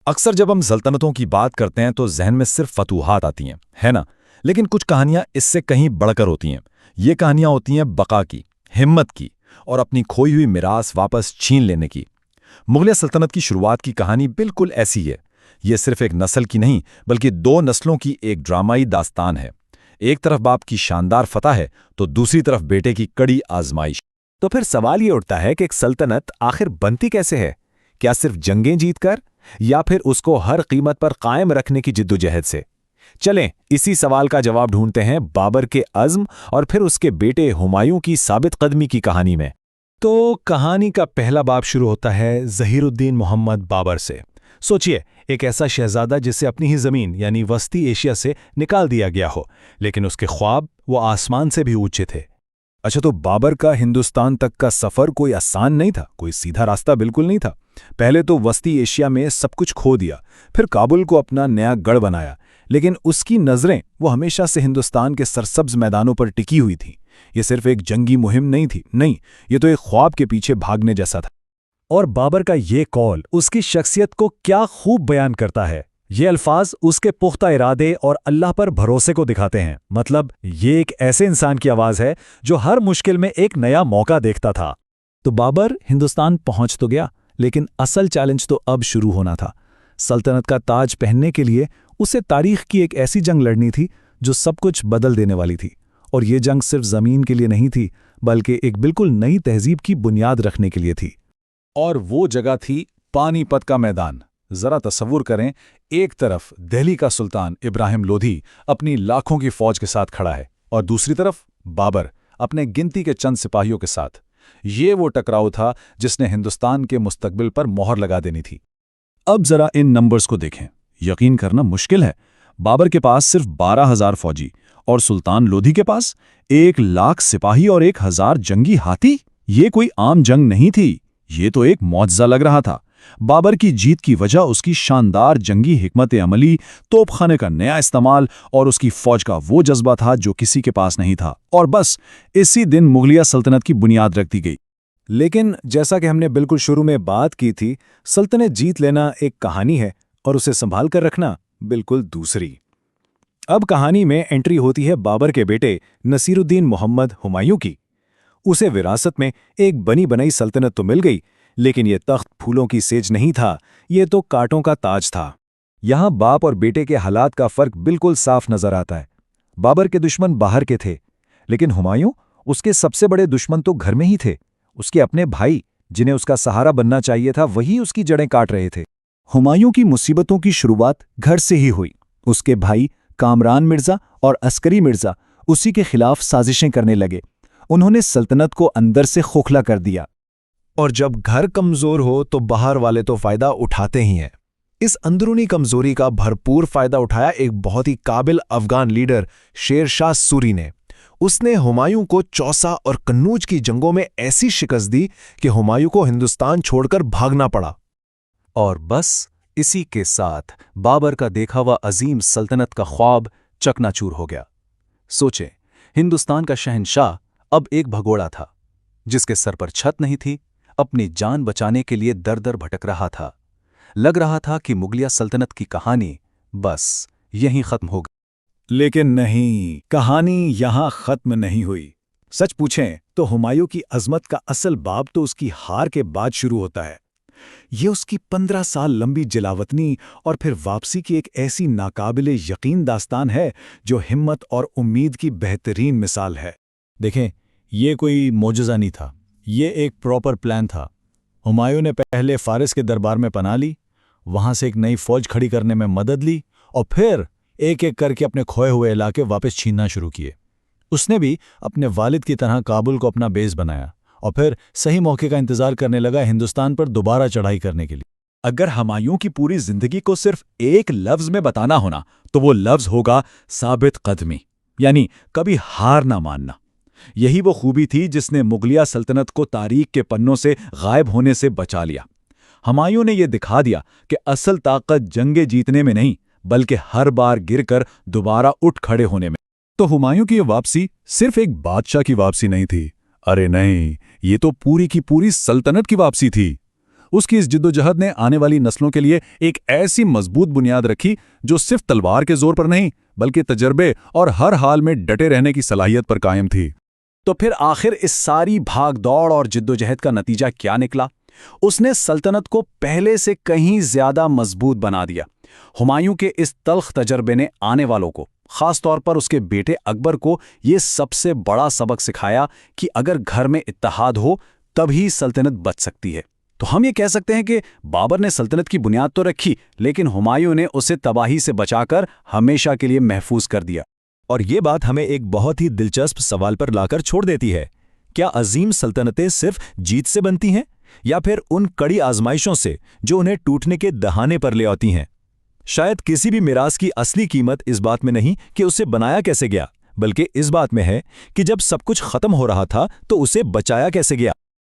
अक्सर जब हम सल्तनतों की बात करते हैं तो जहन में सिर्फ फतूहात आती हैं, है ना। लेकिन कुछ कहानियां इससे कहीं बढ़कर होती हैं। ये कहानियां होती हैं बका की, हिम्मत की और अपनी खोई हुई मिरास वापस छीन लेने की। मुगलिया सल्तनत की शुरुआत की कहानी बिल्कुल ऐसी है। ये सिर्फ एक नस्ल की नहीं बल्कि दो नस्लों की एक ड्रामाई दास्तान है। एक तरफ बाप की शानदार फतह है तो दूसरी तरफ बेटे की कड़ी आजमाइश। तो फिर सवाल ये उठता है कि एक सल्तनत आखिर बनती कैसे है? क्या सिर्फ जंगें जीतकर, या फिर उसको हर कीमत पर कायम रखने की जिद्दोजहद से? चलें इसी सवाल का जवाब ढूंढते हैं बाबर के अज़्म और फिर उसके बेटे हुमायूं की साबित कदमी की कहानी में। तो कहानी का पहला बाब शुरू होता है ज़हीरुद्दीन मोहम्मद बाबर से। सोचिए, एक ऐसा शहजादा जिसे अपनी ही ज़मीन यानी वस्ती एशिया से निकाल दिया गया हो, लेकिन उसके ख्वाब वो आसमान से भी ऊंचे थे। अच्छा, तो बाबर का हिंदुस्तान तक का सफर कोई आसान नहीं था, कोई सीधा रास्ता बिल्कुल नहीं था। पहले तो वस्ती एशिया में सब कुछ खो दिया, फिर काबुल को अपना नया गढ़ बनाया, लेकिन उसकी नज़रें वो हमेशा से हिंदुस्तान के सरसब्ज मैदानों पर टिकी हुई थी। ये सिर्फ एक जंगी मुहिम नहीं थी, नहीं, ये तो एक ख्वाब के पीछे भागने जैसा था। और बाबर का ये कौल उसकी शख्सियत को क्या खूब बयान करता है। ये अल्फाज उसके पुख्ता इरादे और अल्लाह पर भरोसे को दिखाते हैं। मतलब ये एक ऐसे इंसान की आवाज़ है जो हर मुश्किल में एक नया मौका देखता था। तो बाबर हिंदुस्तान पहुंच तो गया, लेकिन असल चैलेंज तो अब शुरू होना था। सल्तनत का ताज पहनने के लिए उसे तारीख की एक ऐसी जंग लड़नी थी जो सब कुछ बदल देने वाली थी। और ये जंग सिर्फ ज़मीन के लिए नहीं थी, बल्कि एक बिल्कुल नई तहजीब की बुनियाद रखने के लिए थी। और वो जगह थी पानीपत का मैदान। जरा तसव्वुर करें, एक तरफ दिल्ली का सुल्तान इब्राहिम लोधी अपनी लाखों की फौज के साथ खड़ा है और दूसरी तरफ बाबर अपने गिनती के चंद सिपाहियों के साथ। ये वो टकराव था जिसने हिंदुस्तान के मुस्तकबिल पर मोहर लगा देनी थी। अब जरा इन नंबर्स को देखें, यकीन करना मुश्किल है। बाबर के पास सिर्फ 12,000 फौजी और सुल्तान लोधी के पास 1,00,000 सिपाही और 1,000 जंगी हाथी। ये कोई आम जंग नहीं थी, ये तो एक मौजज़ा लग रहा था। बाबर की जीत की वजह उसकी शानदार जंगी हिकमत अमली, तोपखाने का नया इस्तेमाल और उसकी फौज का वो जज्बा था जो किसी के पास नहीं था। और बस इसी दिन मुगलिया सल्तनत की बुनियाद रख दी गई। लेकिन जैसा कि हमने बिल्कुल शुरू में बात की थी, सल्तनत जीत लेना एक कहानी है और उसे संभाल कर रखना बिल्कुल दूसरी। अब कहानी में एंट्री होती है बाबर के बेटे नसीरुद्दीन मोहम्मद हुमायूं की। उसे विरासत में एक बनी बनाई सल्तनत तो मिल गई, लेकिन यह तख्त फूलों की सेज नहीं था, ये तो कांटों का ताज था। यहां बाप और बेटे के हालात का फर्क बिल्कुल साफ नजर आता है। बाबर के दुश्मन बाहर के थे, लेकिन हुमायूं, उसके सबसे बड़े दुश्मन तो घर में ही थे। उसके अपने भाई, जिन्हें उसका सहारा बनना चाहिए था, वही उसकी जड़ें काट रहे थे। हुमायूं की मुसीबतों की शुरुआत घर से ही हुई। उसके भाई कामरान मिर्जा और अस्करी मिर्जा उसी के खिलाफ साजिशें करने लगे। उन्होंने सल्तनत को अंदर से खोखला कर दिया। और जब घर कमजोर हो तो बाहर वाले तो फायदा उठाते ही हैं। इस अंदरूनी कमजोरी का भरपूर फायदा उठाया एक बहुत ही काबिल अफगान लीडर शेर शाह सूरी ने। उसने हुमायूं को चौसा और कन्नूज की जंगों में ऐसी शिकस्त दी कि हुमायूं को हिंदुस्तान छोड़कर भागना पड़ा। और बस इसी के साथ बाबर का देखा हुआ अजीम सल्तनत का ख्वाब चकनाचूर हो गया। सोचें, हिंदुस्तान का शहंशाह अब एक भगोड़ा था, जिसके सर पर छत नहीं थी, अपनी जान बचाने के लिए दर दर भटक रहा था। लग रहा था कि मुगलिया सल्तनत की कहानी बस यहीं खत्म हो गई। लेकिन नहीं, कहानी यहां खत्म नहीं हुई। सच पूछें तो हुमायूं की अजमत का असल बाब तो उसकी हार के बाद शुरू होता है। ये उसकी 15 साल लंबी जिलावतनी और फिर वापसी की एक ऐसी नाकाबिले यकीन दास्तान है जो हिम्मत और उम्मीद की बेहतरीन मिसाल है। देखें, ये कोई मोजज़ा नहीं था, ये एक प्रॉपर प्लान था। हुमायूं ने पहले फारिस के दरबार में पनाह ली, वहां से एक नई फौज खड़ी करने में मदद ली और फिर एक एक करके अपने खोए हुए इलाके वापस छीनना शुरू किए। उसने भी अपने वालिद की तरह काबुल को अपना बेस बनाया और फिर सही मौके का इंतजार करने लगा हिंदुस्तान पर दोबारा चढ़ाई करने के लिए। अगर हुमायूं की पूरी जिंदगी को सिर्फ एक लफ्ज में बताना होना तो वो लफ्ज होगा साबित कदमी, यानी कभी हार ना मानना। यही वो खूबी थी जिसने मुगलिया सल्तनत को तारीख के पन्नों से गायब होने से बचा लिया। हुमायूं ने यह दिखा दिया कि असल ताकत जंगे जीतने में नहीं, बल्कि हर बार गिरकर दोबारा उठ खड़े होने में। तो हुमायूं की यह वापसी सिर्फ एक बादशाह की वापसी नहीं थी, अरे नहीं, ये तो पूरी की पूरी सल्तनत की वापसी थी। उसकी इस जिद्दोजहद ने आने वाली नस्लों के लिए एक ऐसी मजबूत बुनियाद रखी जो सिर्फ तलवार के जोर पर नहीं बल्कि तजर्बे और हर हाल में डटे रहने की सलाहियत पर कायम थी। तो फिर आखिर इस सारी भाग-दौड़ और जिद्दोजहद का नतीजा क्या निकला? उसने सल्तनत को पहले से कहीं ज्यादा मजबूत बना दिया। हुमायूं के इस तल्ख तजर्बे ने आने वालों को, खास तौर पर उसके बेटे अकबर को, ये सबसे बड़ा सबक सिखाया कि अगर घर में इत्तेहाद हो तभी सल्तनत बच सकती है। तो हम ये कह सकते हैं कि बाबर ने सल्तनत की बुनियाद तो रखी, लेकिन हुमायूं ने उसे तबाही से बचाकर हमेशा के लिए महफूज कर दिया। और ये बात हमें एक बहुत ही दिलचस्प सवाल पर लाकर छोड़ देती है। क्या अजीम सल्तनतें सिर्फ जीत से बनती हैं या फिर उन कड़ी आजमाइशों से जो उन्हें टूटने के दहाने पर ले आती हैं? शायद किसी भी मिरास की असली कीमत इस बात में नहीं कि उसे बनाया कैसे गया, बल्कि इस बात में है कि जब सब कुछ खत्म हो रहा था तो उसे बचाया कैसे गया।